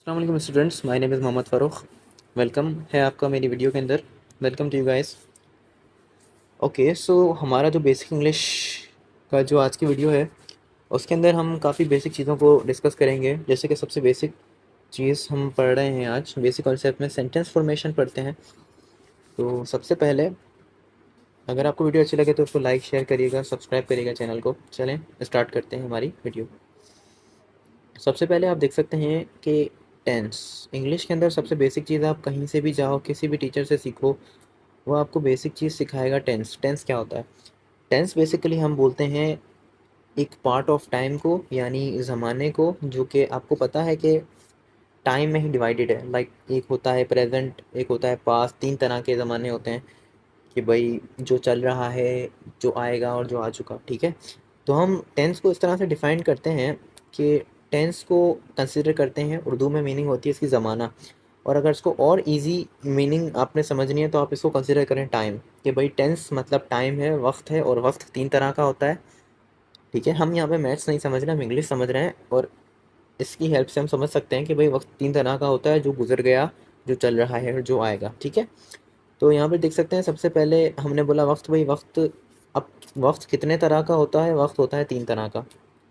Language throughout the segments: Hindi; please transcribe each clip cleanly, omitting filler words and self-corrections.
अस्सलाम students, my name is Mohammad Farooq. Welcome है आपका मेरी वीडियो के अंदर। Welcome to you guys. Okay, so हमारा जो बेसिक इंग्लिश का जो आज की वीडियो है उसके अंदर हम काफ़ी बेसिक चीज़ों को डिस्कस करेंगे। जैसे कि सबसे बेसिक चीज़ हम पढ़ रहे हैं आज, बेसिक कॉन्सेप्ट में सेंटेंस फॉर्मेशन पढ़ते हैं। तो सबसे पहले अगर आपको वीडियो अच्छी लगे तो उसको लाइक शेयर करिएगा, सब्सक्राइब करिएगा चैनल को। चलें स्टार्ट करते हैं हमारी वीडियो। सबसे पहले आप देख सकते हैं कि टेंस इंग्लिश के अंदर सबसे बेसिक चीज़, आप कहीं से भी जाओ, किसी भी टीचर से सीखो, वो आपको बेसिक चीज़ सिखाएगा। टेंस टेंस क्या होता है? टेंस बेसिकली हम बोलते हैं एक पार्ट ऑफ टाइम को, यानी ज़माने को, जो कि आपको पता है कि टाइम में ही डिवाइडेड है। लाइक एक होता है प्रेजेंट, एक होता है पास्ट। तीन तरह के ज़माने होते हैं कि भाई जो चल रहा है, जो आएगा और जो आ चुका। ठीक है, तो हम टेंस को इस तरह से डिफ़ाइन करते हैं कि टेंस को कंसिडर करते हैं, उर्दू में मीनिंग होती है इसकी ज़माना। और अगर इसको और इजी मीनिंग आपने समझनी है तो आप इसको कंसिडर करें टाइम, कि भाई टेंस मतलब टाइम है, वक्त है। और वक्त तीन तरह का होता है। ठीक है, हम यहाँ पे मैथ्स नहीं समझ रहे, हम इंग्लिश समझ रहे हैं, और इसकी हेल्प से हम समझ सकते हैं कि भाई वक्त तीन तरह का होता है, जो गुजर गया, जो चल रहा है और जो आएगा। ठीक है, तो यहाँ पे देख सकते हैं सबसे पहले हमने बोला वक्त। भाई वक्त, अब वक्त कितने तरह का होता है? वक्त होता है तीन तरह का।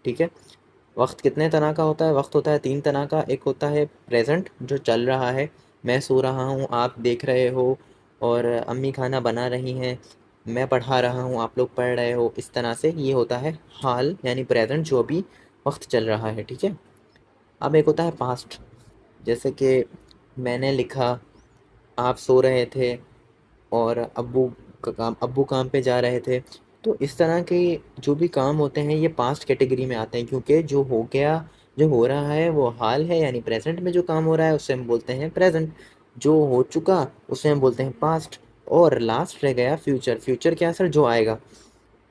ठीक है, वक्त कितने तरह का होता है? वक्त होता है तीन तरह का। एक होता है प्रेजेंट, जो चल रहा है, मैं सो रहा हूँ, आप देख रहे हो, और अम्मी खाना बना रही हैं, मैं पढ़ा रहा हूँ, आप लोग पढ़ रहे हो, इस तरह से ये होता है हाल, यानी प्रेजेंट, जो अभी वक्त चल रहा है। ठीक है, अब एक होता है पास्ट, जैसे कि मैंने लिखा, आप सो रहे थे, और अब्बू काम पे जा रहे थे। तो इस तरह के जो भी काम होते हैं ये पास्ट कैटेगरी में आते हैं, क्योंकि जो हो गया, जो हो रहा है वो हाल है, यानी प्रेजेंट में जो काम हो रहा है उससे हम बोलते हैं प्रेजेंट। जो हो चुका उसे हम बोलते हैं पास्ट। और लास्ट रह गया फ्यूचर। फ्यूचर क्या सर? जो आएगा।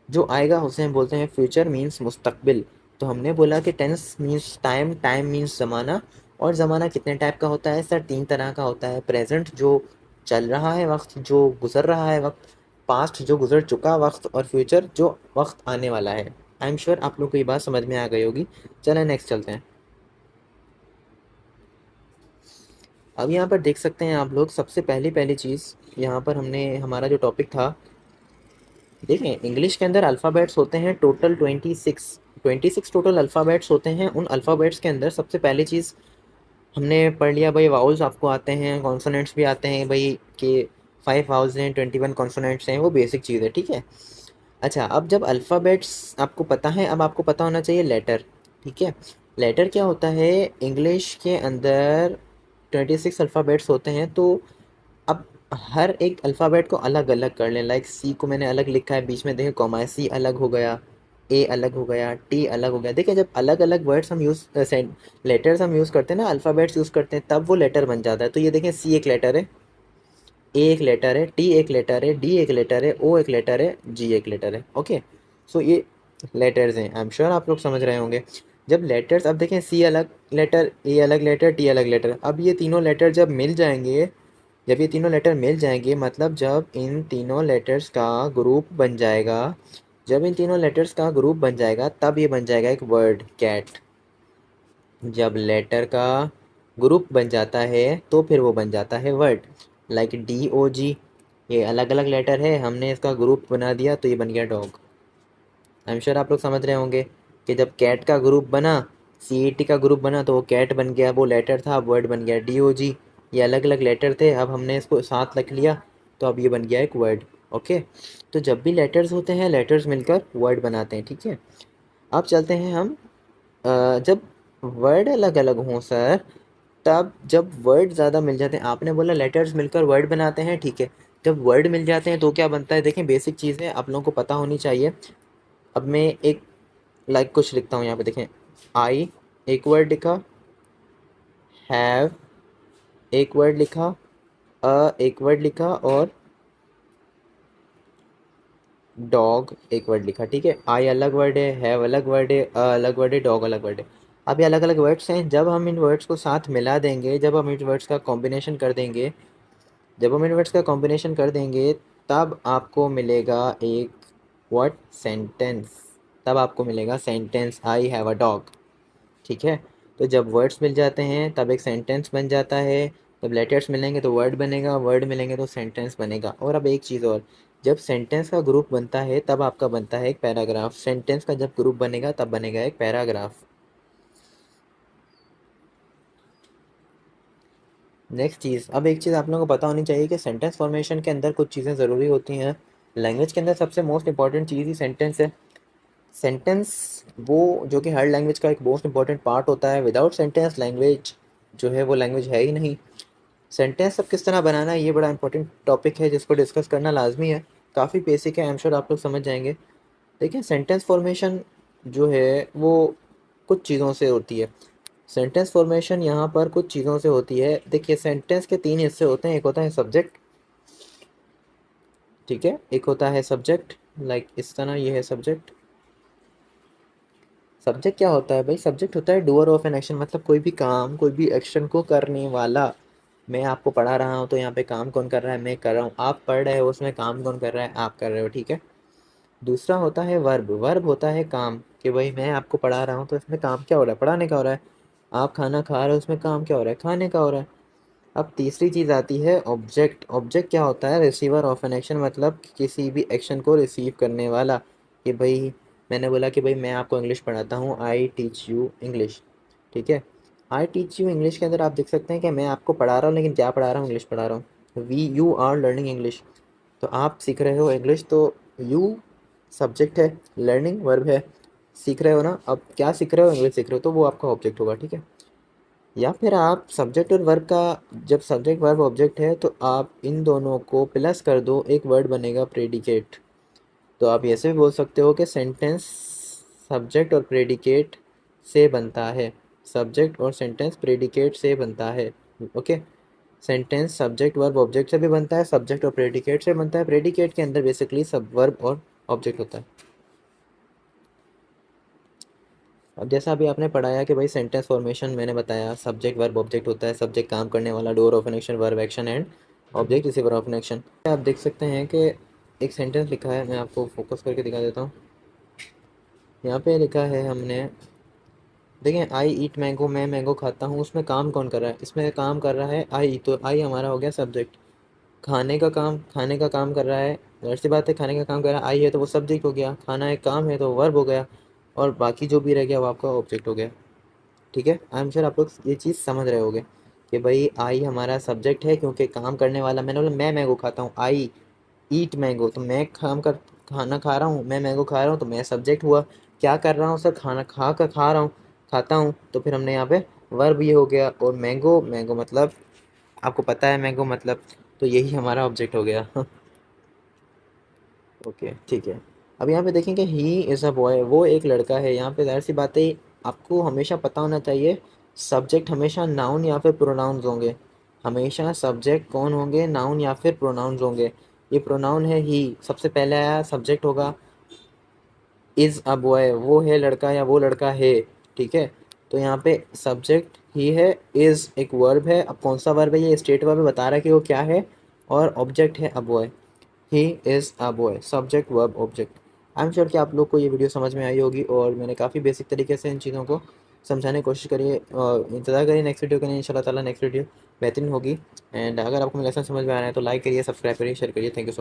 जो आएगा उसे हम बोलते हैं फ्यूचर, मीन्स मुस्तकबिल। तो हमने बोला कि tense means time, time means ज़माना। और ज़माना कितने टाइप का होता है सर? तीन तरह का होता है। प्रेजेंट, जो चल रहा है वक्त, जो गुज़र रहा है वक्त। पास्ट, जो गुज़र चुका वक्त। और फ्यूचर, जो वक्त आने वाला है। आई एम श्योर आप लोग को ये बात समझ में आ गई होगी। चलें नेक्स्ट चलते हैं। अब यहाँ पर देख सकते हैं आप लोग, सबसे पहली पहली चीज़ यहाँ पर हमने, हमारा जो टॉपिक था, देखें इंग्लिश के अंदर अल्फ़ाबेट्स होते हैं टोटल 26 टोटल अल्फ़ाबेट्स होते हैं। उन अल्फ़ाबेट्स के अंदर सबसे पहली चीज़ हमने पढ़ लिया भाई, वाउल्स आपको आते हैं, कॉन्सोनेंट्स भी आते हैं भाई, कि 5 वाउल्स हैं, 21 कॉन्सोनेंट्स हैं, वो बेसिक चीज़ है। ठीक है, अच्छा, अब जब अल्फ़ाबेट्स आपको पता है, अब आपको पता होना चाहिए लेटर। ठीक है, लेटर क्या होता है? इंग्लिश के अंदर 26 अल्फ़ाबेट्स होते हैं। तो अब हर एक अल्फ़ाबेट को अलग अलग कर लें। लाइक सी को मैंने अलग लिखा है, बीच में देखें कॉमा है, सी अलग हो गया, ए अलग हो गया, टी अलग हो गया। देखिए जब अलग अलग वर्ड्स हम यूज़ लेटर्स हम यूज़ करते हैं ना, अल्फ़ाबेट्स यूज़ करते हैं, तब वो लेटर बन जाता है। तो ये देखें, सी एक लेटर है, ए एक लेटर है, टी एक लेटर है, डी एक लेटर है, ओ एक लेटर है, जी एक लेटर है। ओके, सो ये लेटर्स हैं। आई एम श्योर आप लोग समझ रहे होंगे। जब लेटर्स, अब देखें सी अलग लेटर, ए अलग लेटर, टी अलग लेटर। अब ये तीनों लेटर जब मिल जाएंगे, जब ये तीनों लेटर मिल जाएंगे, मतलब जब इन तीनों लेटर्स का ग्रुप बन जाएगा, जब इन तीनों लेटर्स का ग्रुप बन जाएगा, तब ये बन जाएगा एक वर्ड, कैट। जब लेटर का ग्रुप बन जाता है तो फिर वो बन जाता है वर्ड। लाइक डी ओ जी, ये अलग अलग लेटर है, हमने इसका ग्रुप बना दिया तो ये बन गया डॉग। आई एम श्योर आप लोग समझ रहे होंगे कि जब कैट का ग्रुप बना, सी ई टी का ग्रुप बना, तो वो कैट बन गया, वो लेटर था, अब वर्ड बन गया डी ओ जी। ये अलग अलग लेटर थे, अब हमने इसको साथ रख लिया, तो अब ये बन गया एक वर्ड। ओके, तो जब भी लेटर्स होते हैं, लेटर्स मिलकर वर्ड बनाते हैं। ठीक है, अब चलते हैं हम, जब वर्ड अलग अलग हों सर, तब जब वर्ड ज़्यादा मिल जाते हैं, आपने बोला लेटर्स मिलकर वर्ड बनाते हैं। ठीक है, जब वर्ड मिल जाते हैं तो क्या बनता है? देखें बेसिक चीज़ है, आप लोगों को पता होनी चाहिए। अब मैं एक लाइक कुछ लिखता हूँ यहाँ पे, देखें, आई एक वर्ड लिखा, हैव एक वर्ड लिखा, एक वर्ड लिखा, और डॉग एक वर्ड लिखा। ठीक है, आई अलग वर्ड है, हैव अलग वर्ड है, अलग वर्ड है, डॉग अलग वर्ड है। अब ये अलग अलग वर्ड्स हैं, जब हम इन वर्ड्स को साथ मिला देंगे, जब हम इन वर्ड्स का कॉम्बिनेशन कर देंगे, जब हम इन वर्ड्स का कॉम्बिनेशन कर देंगे, तब आपको मिलेगा एक सेंटेंस। तब आपको मिलेगा sentence, I have a dog. ठीक है, तो जब वर्ड्स मिल जाते हैं तब एक सेंटेंस बन जाता है, जब लेटर्स मिलेंगे तो वर्ड बनेगा, वर्ड मिलेंगे तो सेंटेंस बनेगा। और अब एक चीज़ और, जब सेंटेंस का ग्रुप बनता है तब आपका बनता है एक पैराग्राफ। सेंटेंस का जब ग्रुप बनेगा तब बनेगा एक पैराग्राफ। नेक्स्ट चीज़, अब एक चीज़ आप लोगों को पता होनी चाहिए कि सेंटेंस फॉर्मेशन के अंदर कुछ चीज़ें ज़रूरी होती हैं। लैंग्वेज के अंदर सबसे मोस्ट इंपॉर्टेंट चीज़ ही सेंटेंस है। सेंटेंस वो जो कि हर लैंग्वेज का एक मोस्ट इंपॉर्टेंट पार्ट होता है। विदाउट सेंटेंस लैंग्वेज जो है वो लैंग्वेज है ही नहीं। सेंटेंस अब किस तरह बनाना है ये बड़ा इंपॉर्टेंट टॉपिक है जिसको डिस्कस करना लाजमी है। काफ़ी बेसिक है, आई एम श्योर आप लोग समझ जाएंगे। देखिए सेंटेंस फॉर्मेशन जो है वो कुछ चीज़ों से होती है। सेंटेंस फॉर्मेशन यहाँ पर कुछ चीज़ों से होती है। देखिए सेंटेंस के 3 हिस्से होते हैं। एक होता है सब्जेक्ट, ठीक है, एक होता है सब्जेक्ट, लाइक इस तरह ये है सब्जेक्ट। सब्जेक्ट क्या होता है भाई? सब्जेक्ट होता है डूअर ऑफ एन एक्शन, मतलब कोई भी काम, कोई भी एक्शन को करने वाला। मैं आपको पढ़ा रहा हूँ तो यहाँ पे काम कौन कर रहा है? मैं कर रहा हूँ। आप पढ़ रहे हो, उसमें काम कौन कर रहा है? आप कर रहे हो, ठीक है। दूसरा होता है वर्ब। वर्ब होता है काम, कि भाई मैं आपको पढ़ा रहा हूँ तो इसमें काम क्या हो रहा है? पढ़ाने का हो रहा है। आप खाना खा रहे हो, उसमें काम क्या हो रहा है? खाने का हो रहा है। अब तीसरी चीज़ आती है ऑब्जेक्ट। ऑब्जेक्ट क्या होता है? रिसीवर ऑफ एन एक्शन, मतलब किसी भी एक्शन को रिसीव करने वाला। कि भाई मैंने बोला कि भाई मैं आपको इंग्लिश पढ़ाता हूँ, आई टीच यू इंग्लिश, ठीक है। आई टीच यू इंग्लिश के अंदर आप देख सकते हैं कि मैं आपको पढ़ा रहा हूँ, लेकिन क्या पढ़ा रहा हूँ? इंग्लिश पढ़ा रहा हूँ। We you are learning English, तो आप सीख रहे हो इंग्लिश, तो यू सब्जेक्ट है, लर्निंग वर्ब है, सीख रहे हो ना। अब क्या सीख रहे हो? इंग्लिश सीख रहे हो, तो वो आपका ऑब्जेक्ट होगा, ठीक है। या फिर आप सब्जेक्ट और वर्ब का, जब सब्जेक्ट वर्ब ऑब्जेक्ट है तो आप इन दोनों को प्लस कर दो, एक वर्ड बनेगा प्रेडिकेट। तो आप ऐसे भी बोल सकते हो कि सेंटेंस सब्जेक्ट और प्रेडिकेट से बनता है। सब्जेक्ट और सेंटेंस प्रेडिकेट से बनता है, okay. Sentence subject verb object से भी बनता है, सब्जेक्ट और प्रेडिकेट से बनता है। प्रेडिकेट के अंदर बेसिकली सब वर्ब और ऑब्जेक्ट होता है। अब जैसा अभी आपने पढ़ाया कि भाई सेंटेंस फॉर्मेशन मैंने बताया, सब्जेक्ट वर्ब ऑब्जेक्ट होता है। सब्जेक्ट काम करने वाला, door of an action, verb action and object receiver of an action. आप देख सकते हैं कि एक सेंटेंस लिखा है, मैं आपको फोकस करके दिखा देता हूँ। यहाँ पे लिखा है हमने, देखिए आई ईट मैंगो, मैं मैंगो खाता हूँ। उसमें काम कौन कर रहा है? इसमें काम कर रहा है आई, तो आई हमारा हो गया सब्जेक्ट। खाने का काम कर रहा है, जाहिर सी बात है खाने का काम कर रहा है, आई है तो वो सब्जेक्ट हो गया। खाना एक काम है तो वर्ब हो गया, और बाकी जो भी रह गया वो आपका ऑब्जेक्ट हो गया, ठीक है। आई एम श्योर आप लोग ये चीज़ समझ रहे होगे कि भाई आई हमारा सब्जेक्ट है क्योंकि काम करने वाला। मैंने बोला मैं मैंगो खाता हूँ, आई ईट मैंगो, तो मैं खाना खा रहा हूँ, मैं मैंगो खा रहा हूँ, तो मैं सब्जेक्ट हुआ। क्या कर रहा हूँ सर? खाना खा कर खा रहा हूँ, खाता हूँ, तो फिर हमने यहाँ पे वर्ब ये हो गया। और मैंगो, मैंगो मतलब आपको पता है मैंगो मतलब, तो यही हमारा ऑब्जेक्ट हो गया। ओके, ठीक है। अब यहाँ पे देखेंगे ही इज़ अ बॉय, वो एक लड़का है। यहाँ पे जाहिर सी बात है आपको हमेशा पता होना चाहिए, सब्जेक्ट हमेशा नाउन या फिर प्रोनाउंस होंगे। हमेशा सब्जेक्ट कौन होंगे? नाउन या फिर प्रोनाउंस होंगे। ये प्रोनाउन है ही, सबसे पहले आया, सब्जेक्ट होगा। इज़ अ बॉय, वो है लड़का या वो लड़का है, ठीक है। तो यहाँ पे सब्जेक्ट ही है, इज़ एक वर्ब है। अब कौन सा वर्ब है? ये स्टेट वर्ब बता रहा है कि वो क्या है। और ऑब्जेक्ट है a boy, he is a boy, subject verb object. I am sure कि आप लोग को ये वीडियो समझ में आई होगी, और मैंने काफ़ी बेसिक तरीके से इन चीज़ों को समझाने की कोशिश करी है। इंतज़ार करिए नेक्स्ट वीडियो के लिए, इंशाल्लाह ताला नेक्स्ट वीडियो बेहतरीन होगी। एंड अगर आपको मेरा लेसन समझ में आ रहा है तो लाइक करिए, सब्सक्राइब करिए, शेयर करिए। Thank you so much.